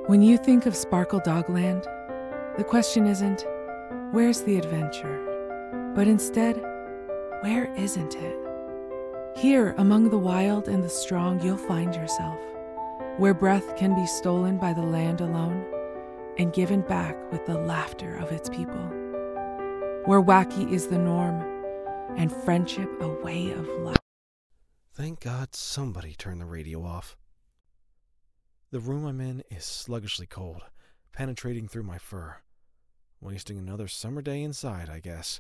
When you think of Sparkle Dogland, the question isn't, where's the adventure? But instead, where isn't it? Here, among the wild and the strong, you'll find yourself, where breath can be stolen by the land alone and given back with the laughter of its people, where wacky is the norm and friendship a way of life. Thank God somebody turned the radio off. The room I'm in is sluggishly cold, penetrating through my fur. Wasting another summer day inside, I guess.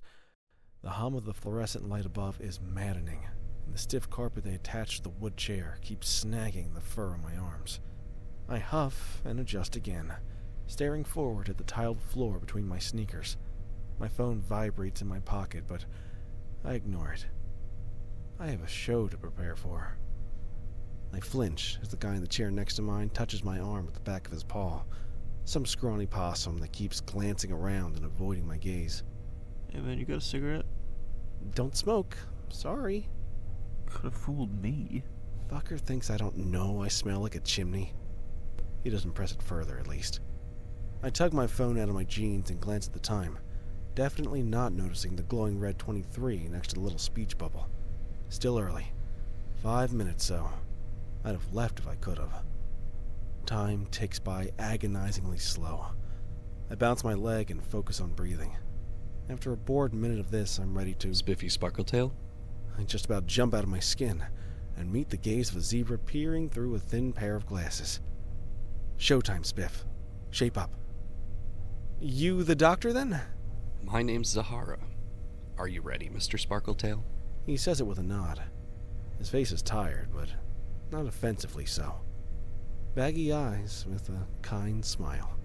The hum of the fluorescent light above is maddening, and the stiff carpet they attached to the wood chair keeps snagging the fur on my arms. I huff and adjust again, staring forward at the tiled floor between my sneakers. My phone vibrates in my pocket, but I ignore it. I have a show to prepare for. I flinch as the guy in the chair next to mine touches my arm with the back of his paw, some scrawny possum that keeps glancing around and avoiding my gaze. Hey man, you got a cigarette? Don't smoke. Sorry. Could have fooled me. Fucker thinks I don't know I smell like a chimney. He doesn't press it further, at least. I tug my phone out of my jeans and glance at the time, definitely not noticing the glowing red 23 next to the little speech bubble. Still early. 5 minutes, so I'd have left if I could have. Time ticks by agonizingly slow. I bounce my leg and focus on breathing. After a bored minute of this, I'm ready to... Spiffy Sparkletail? I just about jump out of my skin and meet the gaze of a zebra peering through a thin pair of glasses. Showtime, Spiff. Shape up. You the doctor, then? My name's Zahara. Are you ready, Mr. Sparkletail? He says it with a nod. His face is tired, but not offensively so. Baggy eyes with a kind smile.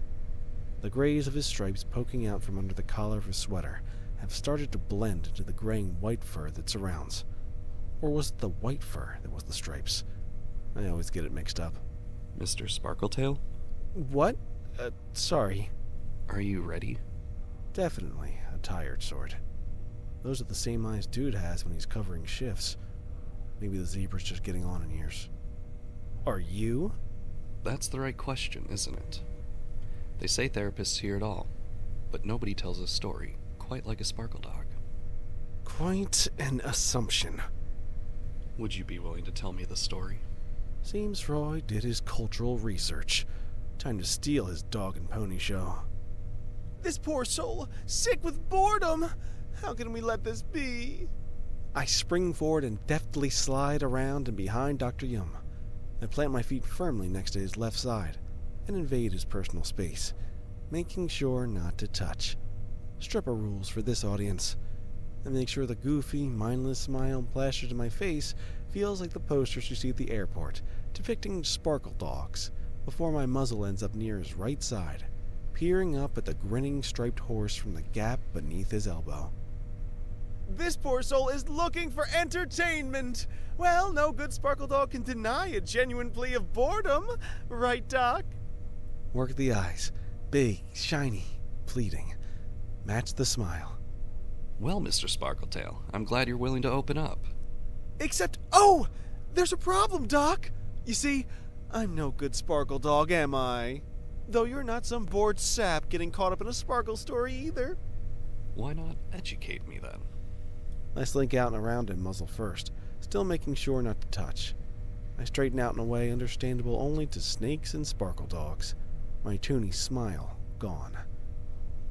The grays of his stripes poking out from under the collar of his sweater have started to blend into the graying white fur that surrounds. Or was it the white fur that was the stripes? I always get it mixed up. Mr. Sparkletail? What? Sorry. Are you ready? Definitely a tired sort. Those are the same eyes Dude has when he's covering shifts. Maybe the zebra's just getting on in years. Are you? That's the right question, isn't it? They say therapists hear it all, but nobody tells a story quite like a sparkle dog. Quite an assumption. Would you be willing to tell me the story? Seems Roy did his cultural research. Time to steal his dog and pony show. This poor soul, sick with boredom! How can we let this be? I spring forward and deftly slide around and behind Dr. Yumn. I plant my feet firmly next to his left side and invade his personal space, making sure not to touch. Stripper rules for this audience. I make sure the goofy, mindless smile plastered to my face feels like the posters you see at the airport, depicting sparkle dogs, before my muzzle ends up near his right side, peering up at the grinning striped horse from the gap beneath his elbow. This poor soul is looking for entertainment. Well, no good sparkle dog can deny a genuine plea of boredom. Right, Doc? Work the eyes. Big, shiny, pleading. Match the smile. Well, Mr. Sparkletail, I'm glad you're willing to open up. Except, oh! There's a problem, Doc! You see, I'm no good sparkle dog, am I? Though you're not some bored sap getting caught up in a sparkle story either. Why not educate me, then? I slink out and around him muzzle first, still making sure not to touch. I straighten out in a way understandable only to snakes and sparkle dogs. My toony smile gone.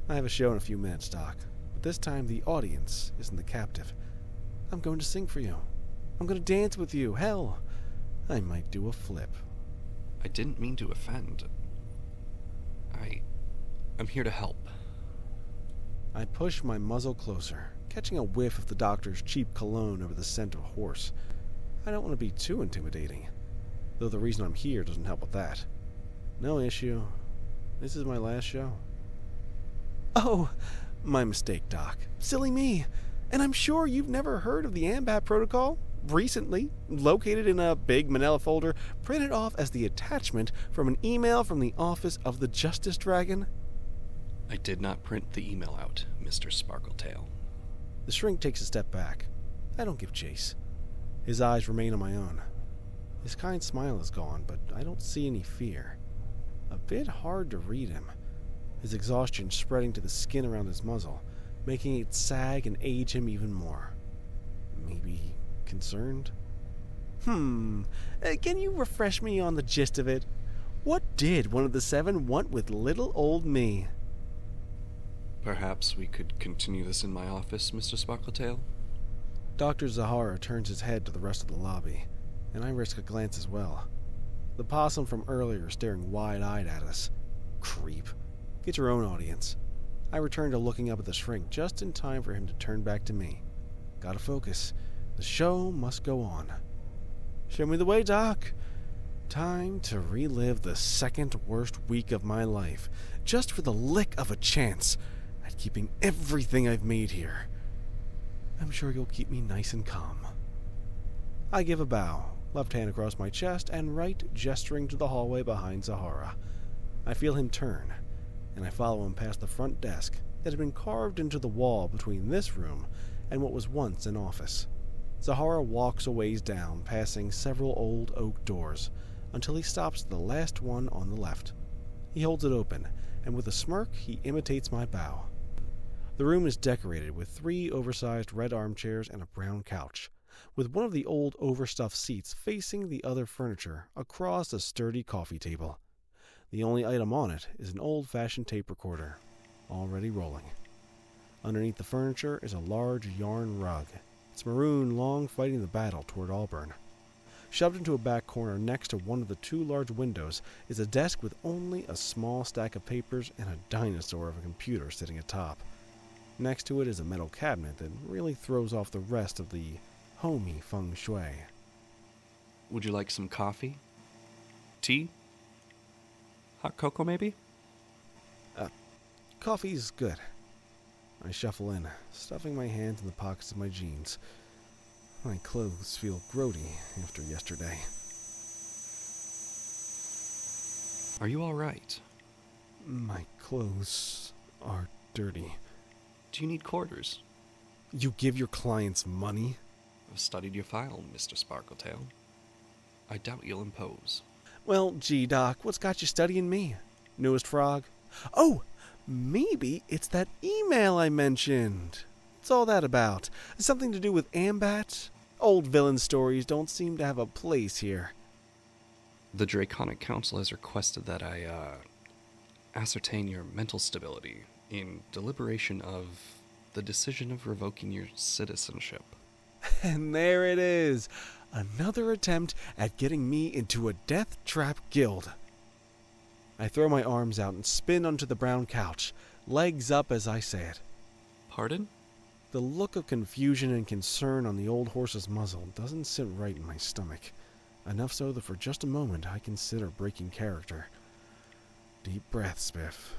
I have a show in a few minutes, Doc, but this time the audience isn't the captive. I'm going to sing for you. I'm going to dance with you. Hell, I might do a flip. I didn't mean to offend. I'm here to help. I push my muzzle closer, catching a whiff of the doctor's cheap cologne over the scent of a horse. I don't want to be too intimidating, though the reason I'm here doesn't help with that. No issue. This is my last show. Oh, my mistake, Doc. Silly me. And I'm sure you've never heard of the AMBAT protocol? Recently, located in a big manila folder, printed off as the attachment from an email from the office of the Justice Dragon. I did not print the email out, Mr. Sparkletail. The shrink takes a step back. I don't give chase. His eyes remain on my own. His kind smile is gone, but I don't see any fear. a bit hard to read him, his exhaustion spreading to the skin around his muzzle, making it sag and age him even more. Maybe concerned? Can you refresh me on the gist of it? What did one of the 7 want with little old me? Perhaps we could continue this in my office, Mr. Sparkletail? Dr. Zahara turns his head to the rest of the lobby, and I risk a glance as well. The possum from earlier staring wide-eyed at us. Creep. Get your own audience. I return to looking up at the shrink just in time for him to turn back to me. Gotta focus. The show must go on. Show me the way, Doc. Time to relive the second worst week of my life, just for the lick of a chance at keeping everything I've made here. I'm sure you'll keep me nice and calm. I give a bow, left hand across my chest and right gesturing to the hallway behind Zahara. I feel him turn, and I follow him past the front desk that had been carved into the wall between this room and what was once an office. Zahara walks a ways down, passing several old oak doors, until he stops at the last one on the left. He holds it open, and with a smirk he imitates my bow. The room is decorated with 3 oversized red armchairs and a brown couch, with one of the old overstuffed seats facing the other furniture across a sturdy coffee table. The only item on it is an old-fashioned tape recorder, already rolling. Underneath the furniture is a large yarn rug, its maroon long fighting the battle toward Auburn. Shoved into a back corner next to one of the 2 large windows is a desk with only a small stack of papers and a dinosaur of a computer sitting atop. Next to it is a metal cabinet that really throws off the rest of the homey feng shui. Would you like some coffee? Tea? Hot cocoa, maybe? Coffee's good. I shuffle in, stuffing my hands in the pockets of my jeans. My clothes feel grody after yesterday. Are you all right? My clothes are dirty. Do you need quarters? You give your clients money? I've studied your file, Mr. Sparkletail. I doubt you'll impose. Well, gee, Doc, what's got you studying me? Newest frog? Oh, maybe it's that email I mentioned. What's all that about? Something to do with Ambat? Old villain stories don't seem to have a place here. The Draconic Council has requested that I, ascertain your mental stability in deliberation of the decision of revoking your citizenship. And there it is. Another attempt at getting me into a death trap guild. I throw my arms out and spin onto the brown couch, legs up as I say it. Pardon? The look of confusion and concern on the old horse's muzzle doesn't sit right in my stomach. Enough so that for just a moment I consider breaking character. Deep breath, Spiff.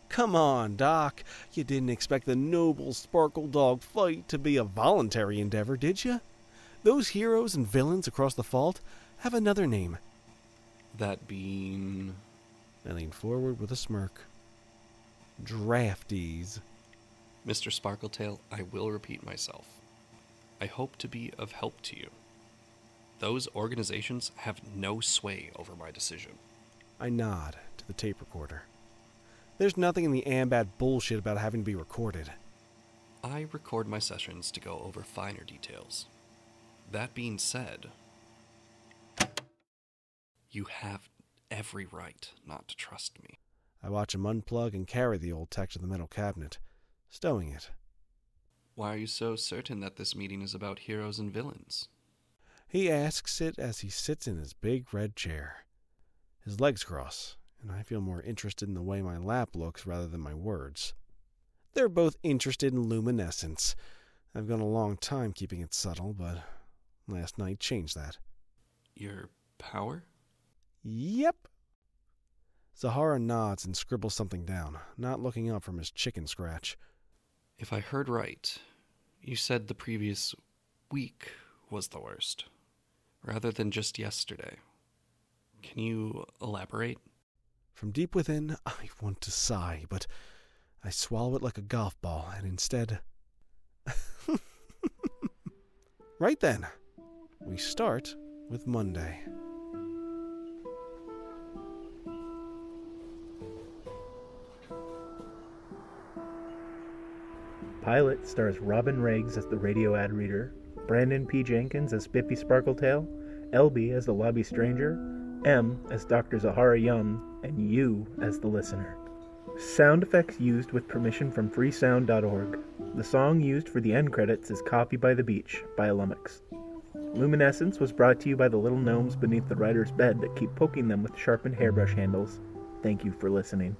Come on, Doc. You didn't expect the noble Sparkle Dog fight to be a voluntary endeavor, did you? Those heroes and villains across the fault have another name. That being... I lean forward with a smirk. Draftees. Mr. Sparkletail, I will repeat myself. I hope to be of help to you. Those organizations have no sway over my decision. I nod to the tape recorder. There's nothing in the Ambat bullshit about having to be recorded. I record my sessions to go over finer details. That being said, you have every right not to trust me. I watch him unplug and carry the old tech to the metal cabinet, stowing it. Why are you so certain that this meeting is about heroes and villains? He asks it as he sits in his big red chair. His legs cross, and I feel more interested in the way my lap looks rather than my words. They're both interested in luminescence. I've gone a long time keeping it subtle, but last night changed that. Your power? Yep. Zahara nods and scribbles something down, not looking up from his chicken scratch. If I heard right, you said the previous week was the worst, rather than just yesterday. Can you elaborate? From deep within, I want to sigh, but I swallow it like a golf ball, and instead... Right then, we start with Monday. pilot stars Robin Regs as the radio ad reader, Brandon P. Jenkins as Spiffy Sparkletail, Elbie as the lobby stranger, M as Dr. Zahara Yumn, and you as the listener. Sound effects used with permission from freesound.org. The song used for the end credits is Coffee by the Beach by Lumix. Luminescence was brought to you by the little gnomes beneath the writer's bed that keep poking them with sharpened hairbrush handles. Thank you for listening.